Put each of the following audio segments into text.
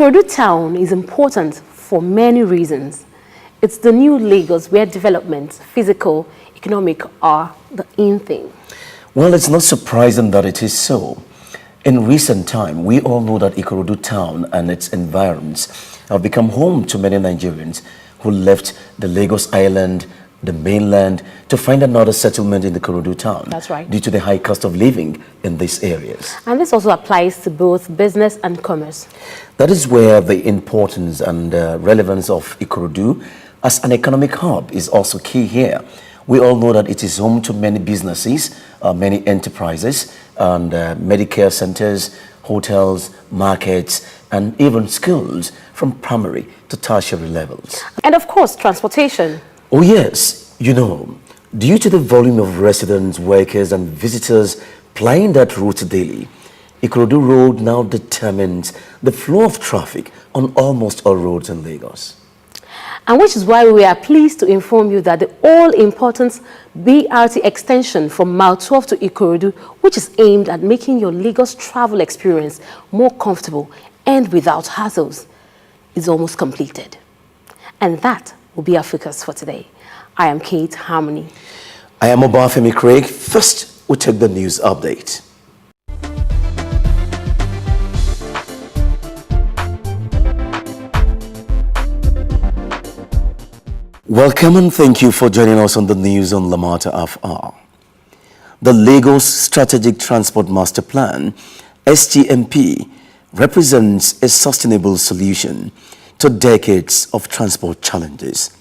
Ikorodu town is important for many reasons. It's the new Lagos where development, physical, economic are the in thing. Well, it's not surprising that it is so. In recent time, we all know that Ikorodu town and its environs have become home to many Nigerians who left the Lagos Island, the mainland, to find another settlement in the Ikorodu town. That's right. Due to the high cost of living in these areas. And this also applies to both business and commerce. That is where the importance and relevance of Ikorodu as an economic hub is also key here. We all know that it is home to many businesses, many enterprises, and Medicare centers, hotels, markets, and even schools from primary to tertiary levels. And of course, transportation. Oh yes, you know, due to the volume of residents, workers, and visitors plying that route daily, Ikorodu Road now determines the flow of traffic on almost all roads in Lagos. And which is why we are pleased to inform you that the all-important BRT extension from Mile 12 to Ikorodu, which is aimed at making your Lagos travel experience more comfortable and without hassles, is almost completed. And that will be our focus for today. I am Kate Harmony. I am Obafemi Craig. First, we'll take the news update. Welcome and thank you for joining us on the news on LAMATA FR. The Lagos Strategic Transport Master Plan, SGMP, represents a sustainable solution to decades of transport challenges.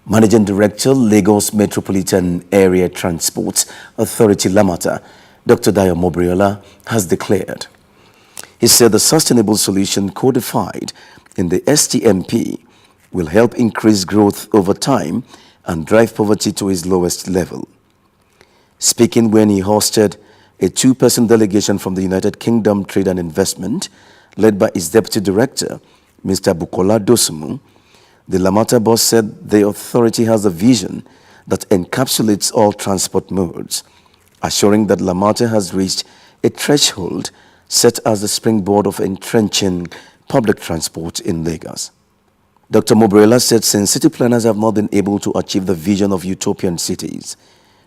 Managing Director, Lagos Metropolitan Area Transport Authority LAMATA, Dr. Dayo Mobriola, has declared. He said the sustainable solution codified in the SGMP will help increase growth over time and drive poverty to its lowest level. Speaking when he hosted a two-person delegation from the United Kingdom Trade and Investment, led by its Deputy Director, Mr. Bukola Dosumu, the LAMATA boss said the authority has a vision that encapsulates all transport modes, assuring that LAMATA has reached a threshold set as the springboard of entrenching public transport in Lagos. Dr. Mobriola said since city planners have not been able to achieve the vision of utopian cities,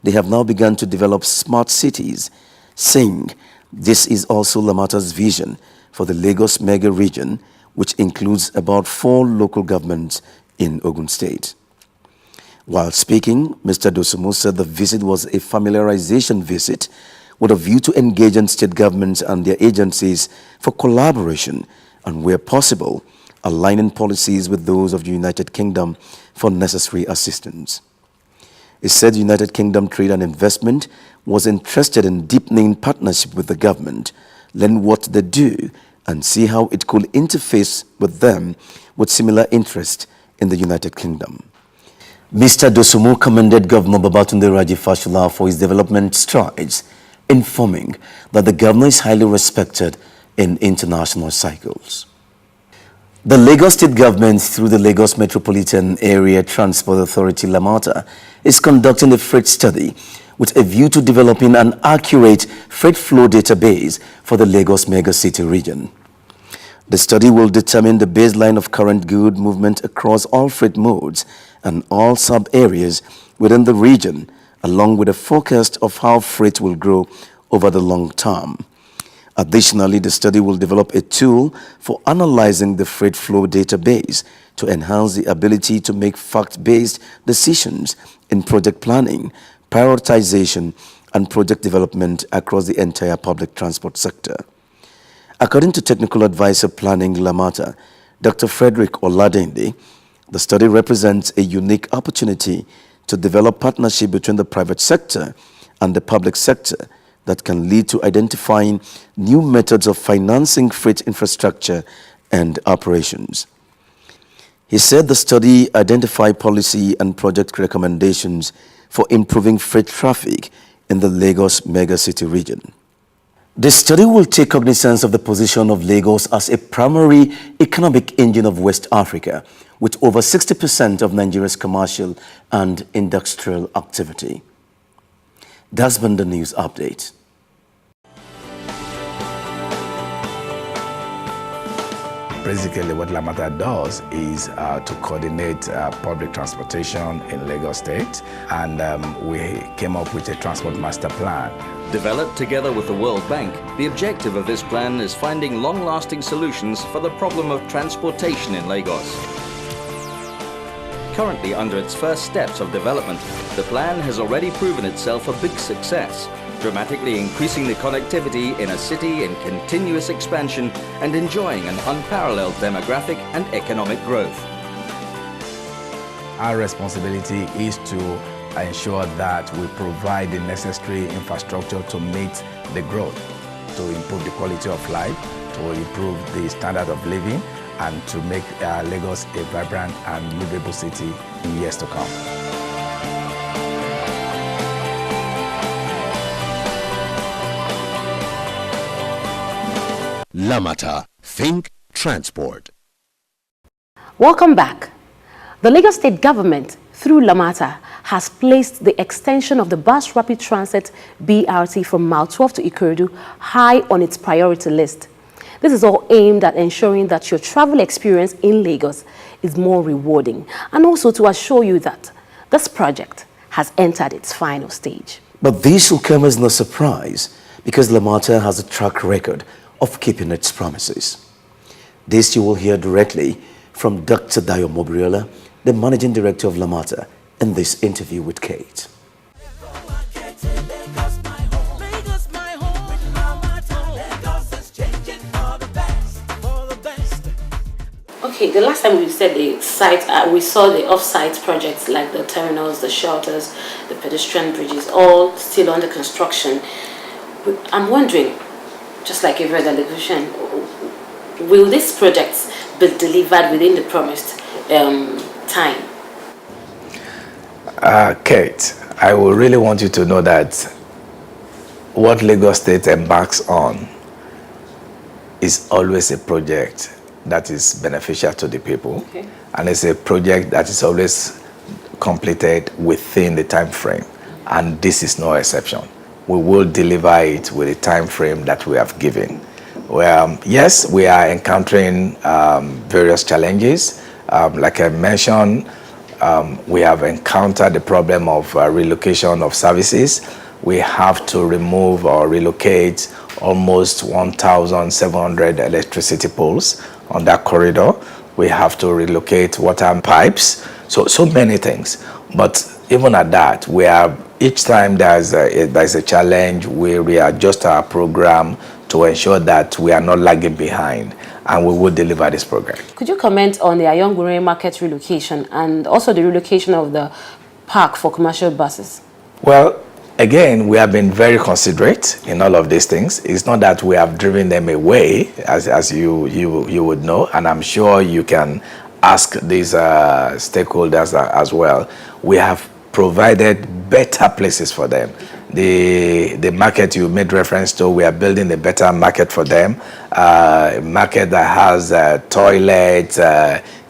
they have now begun to develop smart cities, saying this is also LAMATA's vision for the Lagos mega region, which includes about 4 local governments in Ogun State. While speaking, Mr. Dosumu said the visit was a familiarization visit with a view to engaging state governments and their agencies for collaboration and, where possible, aligning policies with those of the United Kingdom for necessary assistance. He said the United Kingdom Trade and Investment was interested in deepening partnership with the government, learn what they do, and see how it could interface with them with similar interest in the United Kingdom. Mr. Dosumu commended Governor Babatunde Raji Fashola for his development strides, informing that the governor is highly respected in international circles. The Lagos State Government, through the Lagos Metropolitan Area Transport Authority LAMATA, is conducting a freight study with a view to developing an accurate freight flow database for the Lagos megacity region. The study will determine the baseline of current good movement across all freight modes and all sub-areas within the region, along with a forecast of how freight will grow over the long term. Additionally, the study will develop a tool for analyzing the freight flow database to enhance the ability to make fact-based decisions in project planning, prioritization, and project development across the entire public transport sector. According to Technical Advisor Planning LAMATA, Dr. Frederick Oladende, the study represents a unique opportunity to develop partnership between the private sector and the public sector that can lead to identifying new methods of financing freight infrastructure and operations. He said the study identified policy and project recommendations for improving freight traffic in the Lagos megacity region. The study will take cognizance of the position of Lagos as a primary economic engine of West Africa, with over 60% of Nigeria's commercial and industrial activity. That's been the news update. Basically, what LAMATA does is to coordinate public transportation in Lagos State, and we came up with a transport master plan. Developed together with the World Bank, the objective of this plan is finding long-lasting solutions for the problem of transportation in Lagos. Currently under its first steps of development, the plan has already proven itself a big success, dramatically increasing the connectivity in a city in continuous expansion and enjoying an unparalleled demographic and economic growth. Our responsibility is to ensure that we provide the necessary infrastructure to meet the growth, to improve the quality of life, to improve the standard of living, and to make Lagos a vibrant and livable city in years to come. LAMATA, think transport. Welcome back. The Lagos State government, through LAMATA, has placed the extension of the Bus Rapid Transit BRT from Mile 12 to Ikorodu high on its priority list. This is all aimed at ensuring that your travel experience in Lagos is more rewarding, and also to assure you that this project has entered its final stage. But this will come as no surprise because LAMATA has a track record of keeping its promises. This you will hear directly from Dr. Dayo Mobriola, the Managing Director of LAMATA, in this interview with Kate. Okay, the last time we said the site, we saw the off-site projects like the terminals, the shelters, the pedestrian bridges, all still under construction. I'm wondering, just like every other location, will these projects be delivered within the promised time? Kate, I would really want you to know that what Lagos State embarks on is always a project that is beneficial to the people, okay, and it's a project that is always completed within the time frame, and this is no exception. We will deliver it with the time frame that we have given. Well, yes, we are encountering various challenges. Like I mentioned, we have encountered the problem of relocation of services. We have to remove or relocate almost 1,700 electricity poles on that corridor. We have to relocate water pipes, so many things. But even at that, each time there's a challenge, we readjust our program to ensure that we are not lagging behind, and we will deliver this program. Could you comment on the Ayongure market relocation and also the relocation of the park for commercial buses? Well, again, we have been very considerate in all of these things. It's not that we have driven them away, as you would know, and I'm sure you can ask these stakeholders as well. We have provided better places for them. The market you made reference to, we are building a better market for them, a market that has toilets,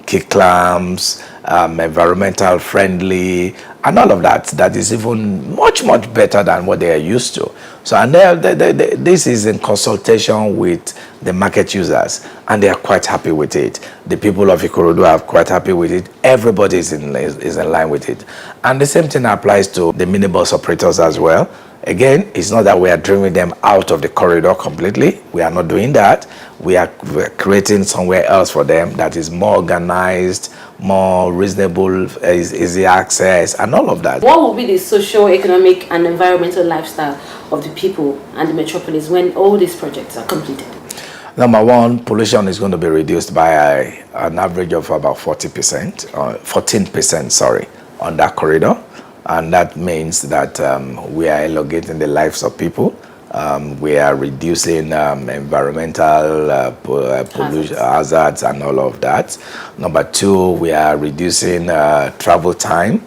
kick lamps, environmental friendly, and all of that is even much better than what they are used to. So, and this is in consultation with the market users, and they are quite happy with it. The people of Ikorodu are quite happy with it. Everybody is in line with it. And the same thing applies to the minibus operators as well. Again, it's not that we are driving them out of the corridor completely. We are not doing that. We're creating somewhere else for them that is more organized, more reasonable, easy access, and all of that. What will be the socio-economic and environmental lifestyle of the people and the metropolis when all these projects are completed? Number one, pollution is going to be reduced by an average of about 14%, sorry, on that corridor. And that means that we are elongating the lives of people. We are reducing environmental pollution hazards and all of that. Number two, we are reducing travel time.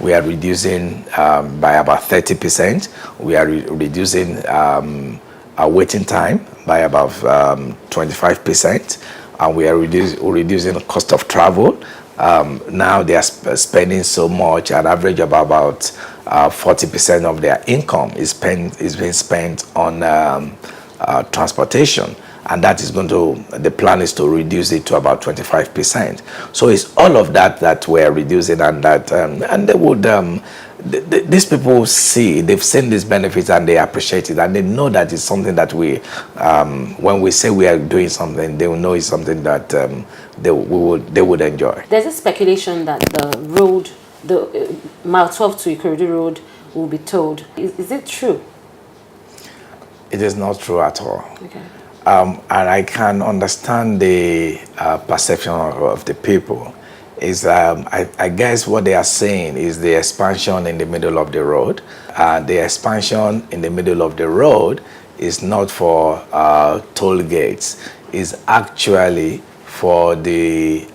We are reducing by about 30%. We are reducing our waiting time by about 25%. And we are reducing the cost of travel. Now they are spending so much, an average of about 40% of their income is being spent on transportation. and that is going to, the plan is to reduce it to about 25%. So it's all of that that we're reducing, and that, and they would, these people they've seen these benefits and they appreciate it, and they know that it's something that we, when we say we are doing something, they will know it's something that they would enjoy. There's a speculation that the road, the Mile 12 to Ikorodu Road, will be towed. Is it true? It is not true at all. Okay. And I can understand the perception of the people. Is I guess what they are saying is the expansion in the middle of the road. The expansion in the middle of the road is not for toll gates. It's actually for the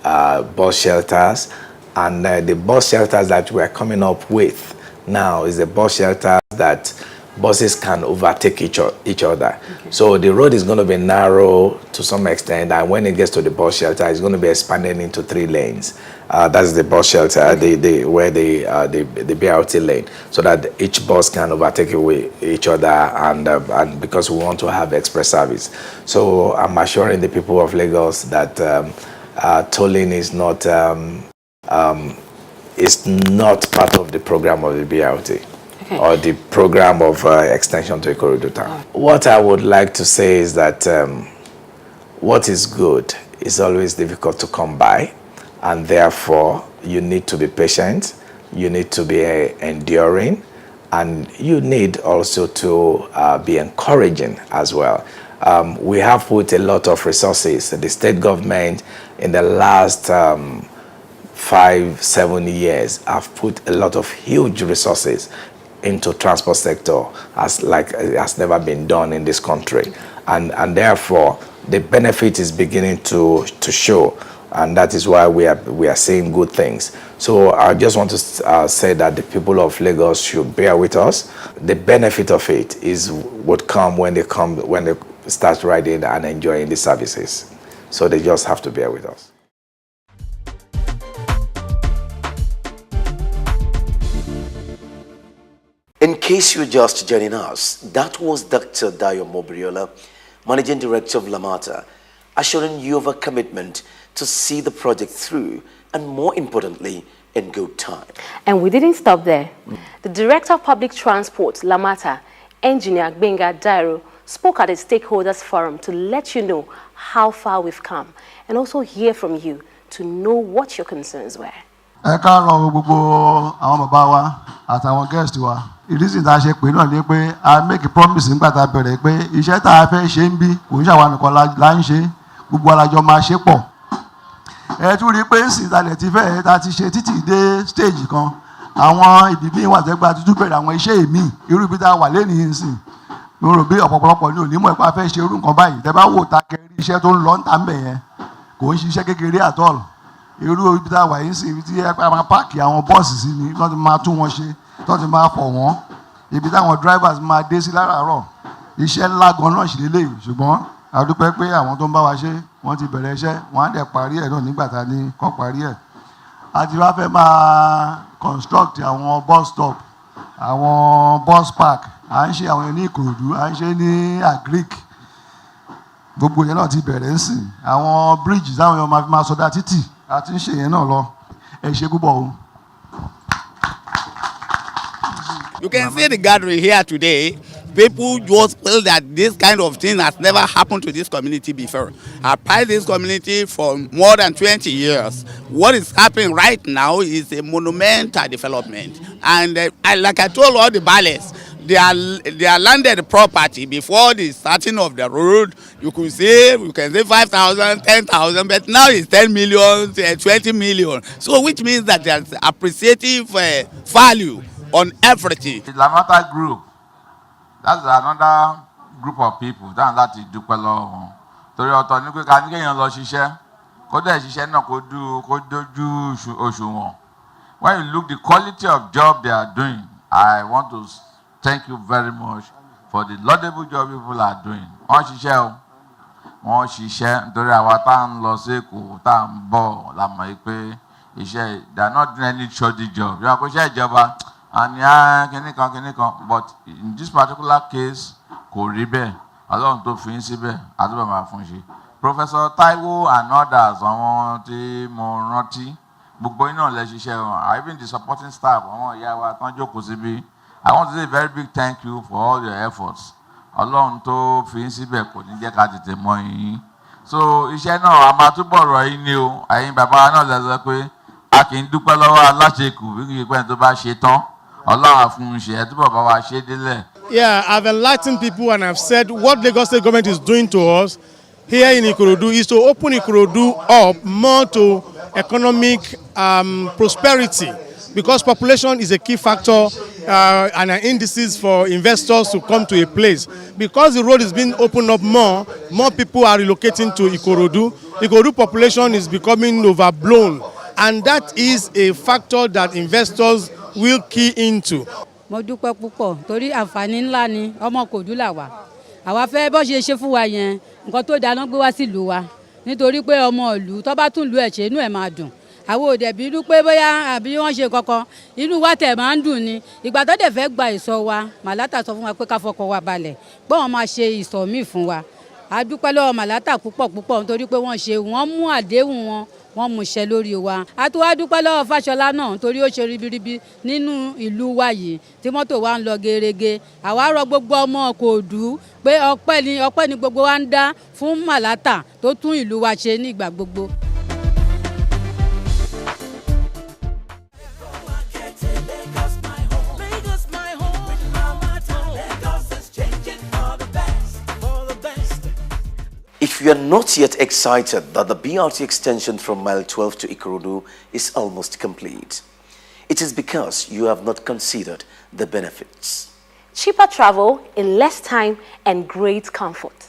bus shelters, and the bus shelters that we are coming up with now is the bus shelters that buses can overtake each other. Okay. So the road is going to be narrow to some extent, and when it gets to the bus shelter, it's going to be expanded into 3 lanes. That's the bus shelter, okay. the BRT lane, so that each bus can overtake each other, and because we want to have express service. So I'm assuring the people of Lagos that tolling is not part of the program of the BRT. Okay. Or the program of extension to Ikorodu town. What I would like to say is that what is good is always difficult to come by, and therefore you need to be patient, you need to be enduring, and you need also to be encouraging as well. We have put a lot of resources. The state government in the last 5-7 years have put a lot of huge resources into transport sector as never been done in this country, and therefore the benefit is beginning to show, and that is why we are seeing good things. So I just want to say that the people of Lagos should bear with us. The benefit of it would come when they start riding and enjoying the services. So they just have to bear with us. In case you're just joining us, that was Dr. Dayo Mobriola, Managing Director of LAMATA, assuring you of a commitment to see the project through, and more importantly, in good time. And we didn't stop there. The Director of Public Transport, LAMATA, Engineer Gbenga Dairo, spoke at a stakeholders forum to let you know how far we've come, and also hear from you to know what your concerns were. It is in that I make a promise in that I pay. Is that I pay Shambi, which I want to call Lanche, Bugwala my shepo. To replace that that is a stage con. I want it be what they got to do better. And when shame me, you will be that while any insane. You will be a proper new limo. If I fetch your room combined, the boat I share on long time. Go she shake a at all. You will be that way. See, I'm pack your bosses in it, not matter too much. Tọ́tí máa fọ̀ wọ́n ibi táwọn drivers máa dé sí láràárọ̀ iṣẹ́ ńlá gan-an ṣì lélẹ̀ ṣùgbọ́n a dúpẹ́ pé àwọn tó ń bá wa ṣe wọ́n ti bẹ̀rẹ̀ iṣẹ́ wọ́n á dẹ̀ parí ẹ̀ náà nígbà tá a ní kọ́ parí ẹ̀. A ti wá fẹ́ máa construct àwọn bus stop, àwọn bus park, à ń ṣe àwọn ní Ìkòròdú, à ń ṣe ní Agric, gbogbo yẹn náà ti bẹ̀rẹ̀ ń sìn. Àwọn bridges táwọn èèyàn máa fi máa sọdá títì àti ń ṣe yẹn náà lọ. Ẹ ṣe púpọ̀ o. You can see the gathering here today. People just feel that this kind of thing has never happened to this community before. I've passed this community for more than 20 years. What is happening right now is a monumental development. And like I told all the ballets, they are landed property before the starting of the road. You can say 5,000, 10,000, but now it's 10 million, 20 million. So which means that there's appreciative value on everything. The LAMATA group, that's another group of people that is dúpẹ́ lọ́wọ́. Torí ọ̀tọ̀ ní pé ká ní kéèyàn lọ ṣiṣẹ́, kó dẹ̀ ṣiṣẹ́ náà kó dojú òṣùwọ̀n. When you look the quality of job they are doing, I want to thank you very much for the laudable job people are doing. Wọ́n ṣiṣẹ́ nítorí àwa tá ń lọ sí Èkó tá ń bọ̀ la mọ̀ pé iṣẹ́ they are not doing any shoddy job. Yóò kó iṣẹ́ ìjọba. And but in this particular case, kò rí bẹ́ẹ̀. Ọlọ́run tó fi yín síbẹ̀ àdúrà máa fún ṣe. Professor Taiwo and others àwọn tí mo rántí gbogbo iná lẹ ṣiṣẹ́ wọn, even the supporting staff àwọn ìyá wa tán jókòó síbí. I want to say a very big thank you for all your efforts. Ọlọ́run tó fi yín síbẹ̀ kò ní jẹ́ ká tètè mọ yín. So iṣẹ́ náà a máa túbọ̀ rọ̀ yín ni o. Ẹ̀yin bàbá náà lẹ sọ pé a kì í dúpẹ́ lọ́wọ́ aláṣekù bí kì í pẹ́ tó bá ṣe tán. Ọlọ́run àfún ṣe ẹ̀ túbọ̀ bá wa ṣe délẹ̀. Yeah, I've enlightened people and I've said what Lagos State government is doing to us here in Ikorodu is to open Ikorodu up more to economic prosperity, because population is a key factor and an indices for investors to come to a place. Because the road is being opened up more people are relocating to Ikorodu. Ikorodu population is becoming overblown, and that is a factor that investors will key into. Mo dúpẹ́ púpọ̀ torí àǹfààní ńlá ni ọmọ Ìkòròdú là wà. Àwa fẹ́ bó ṣe fún wa yẹn nǹkan tó dáná gbé wá sílùú wa nítorí pé ọmọ ìlú tó bá tún lù ẹ̀ ṣe inú ẹ̀ máa dùn. Àwọn òde bí irú pé bóyá àbí wọ́n ṣe kankan inú wa tẹ̀ máa ń dùn ni. Ìgbà tó dẹ̀ fẹ́ gba ìsọ̀ wa Màlátà sọ fún wa pé ká fọkàn wa balẹ̀ pé wọ́n máa ṣe ìsọ̀ míì fún wa. A dúpẹ́ lọ́wọ́ Màlátà púpọ̀ nítorí pé wọ́n mú àdéhùn wọ́n mú ṣẹ lórí wa. A tún wá dúpẹ́ lọ́wọ́ Fáṣọlá náà torí ó ṣe ribiribi nínú ìlú wa yìí tí mọ́tò wa ń lọ gerege. Àwa rọ gbogbo ọmọ Ìkòròdú pé ọpẹ́ ni gbogbo wa ń dá fún Màlátà tó tún ìlú wa ṣe nígbà gbogbo. If you are not yet excited that the BRT extension from Mile 12 to Ikorodu is almost complete, it is because you have not considered the benefits. Cheaper travel in less time and great comfort.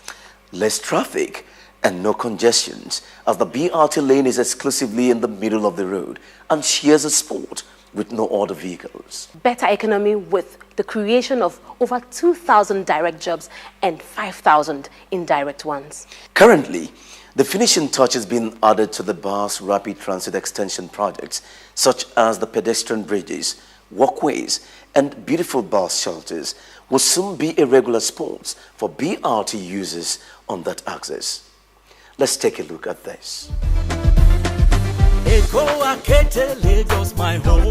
Less traffic and no congestions, as the BRT lane is exclusively in the middle of the road and shares a spot with no other vehicles. Better economy with the creation of over 2,000 direct jobs and 5,000 indirect ones. Currently, the finishing touch is being added to the bus rapid transit extension projects, such as the pedestrian bridges, walkways, and beautiful bus shelters will soon be a regular spot for BRT users on that axis. Let's take a look at this. Lagos, my home.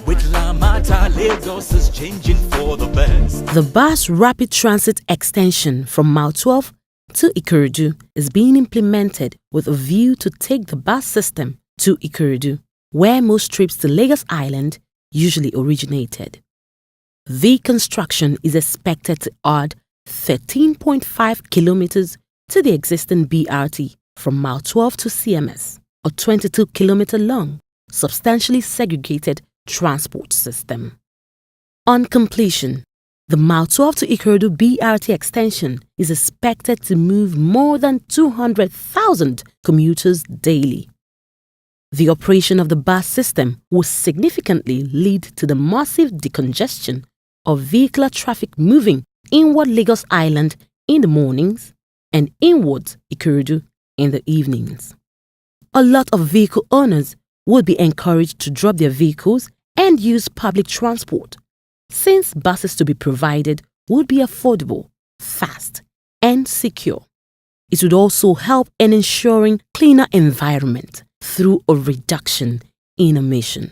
With LAMATA, Lagos is changing for the best. The bus rapid transit extension from Mile 12 to Ikorodu is being implemented with a view to take the bus system to Ikorodu, where most trips to Lagos Island usually originated. The construction is expected to add 13.5 kilometers to the existing BRT from Mile 12 to CMS, a 22-kilometer long, substantially segregated transport system. On completion, the Mile 12 to Ikorodu BRT extension is expected to move more than 200,000 commuters daily. The operation of the bus system will significantly lead to the massive decongestion of vehicular traffic moving inward Lagos Island in the mornings and inwards Ikorodu in the evenings. A lot of vehicle owners would be encouraged to drop their vehicles and use public transport, since buses to be provided would be affordable, fast, and secure. It would also help in ensuring cleaner environment through a reduction in emission.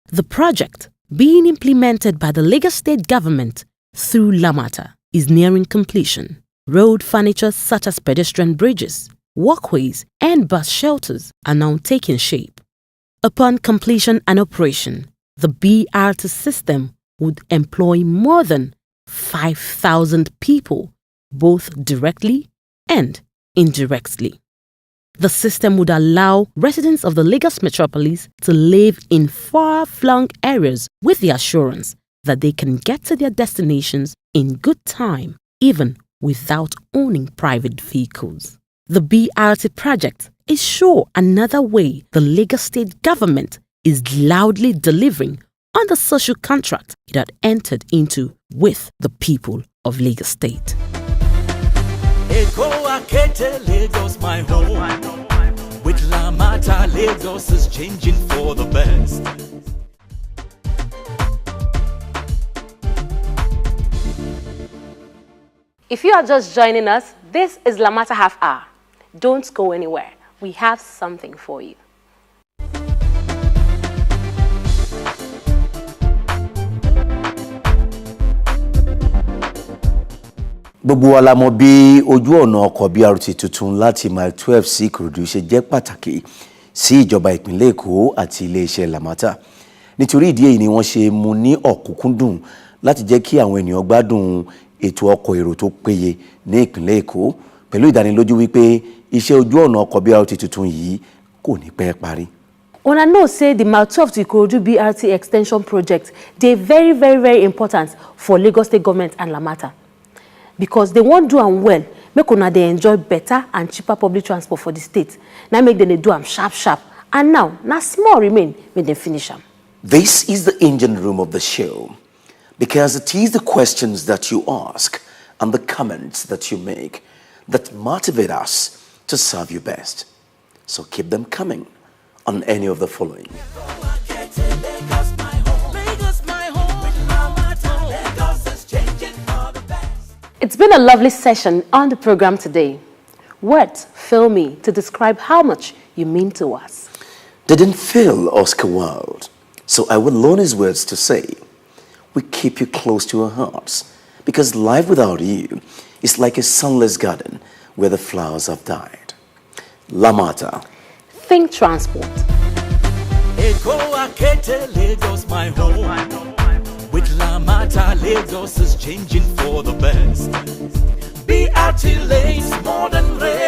The project, being implemented by the Lagos State government through LAMATA, is nearing completion. Road furniture such as pedestrian bridges, walkways, and bus shelters are now taking shape. Upon completion and operation, the BRT system would employ more than 5,000 people, both directly and indirectly. The system would allow residents of the Lagos metropolis to live in far-flung areas with the assurance that they can get to their destinations in good time, even without owning private vehicles. The BRT project is sure another way the Lagos State government is loudly delivering on the social contract it had entered into with the people of Lagos State. Lagos, my home. With LAMATA, Lagos is changing for the best. If you are just joining us, this is LAMATA Half Hour. Don't go anywhere. We have something for you. Gbogbo wa la mọ̀ bí ojú ọ̀nà ọkọ̀ BRT tuntun láti mile 12 sí Ìkòròdú ṣe jẹ́ pàtàkì sí ìjọba ìpínlẹ̀ Èkó àti ilé-iṣẹ́ LAMATA. Nítorí ìdí èyí ni wọ́n ṣe mú ní ọ̀kúnkúndùn láti jẹ́ kí àwọn ènìyàn gbádùn ètò ọkọ̀ èrò tó péye ní ìpínlẹ̀ Èkó pẹ̀lú ìdánilójú wípé iṣẹ́ ojú ọ̀nà ọkọ̀ BRT tuntun yìí kò ní pẹ́ parí. Una know say the mile 12 to Ikorodu BRT extension project, they very important for Lagos State government and LAMATA. Because they won't do am well, make una they enjoy better and cheaper public transport for the state. Now make them do am sharp. And now small remain when they finish them. This is the engine room of the show, because it is the questions that you ask and the comments that you make that motivate us to serve you best. So keep them coming on any of the following. It's been a lovely session on the program today. Words fail me to describe how much you mean to us. Didn't fail Oscar Wilde, so I will loan his words to say, we keep you close to our hearts, because life without you is like a sunless garden where the flowers have died. LAMATA. Think transport. Lagos, my home. With LAMATA, Lagos is changing for the best. BRT lanes, modern rail.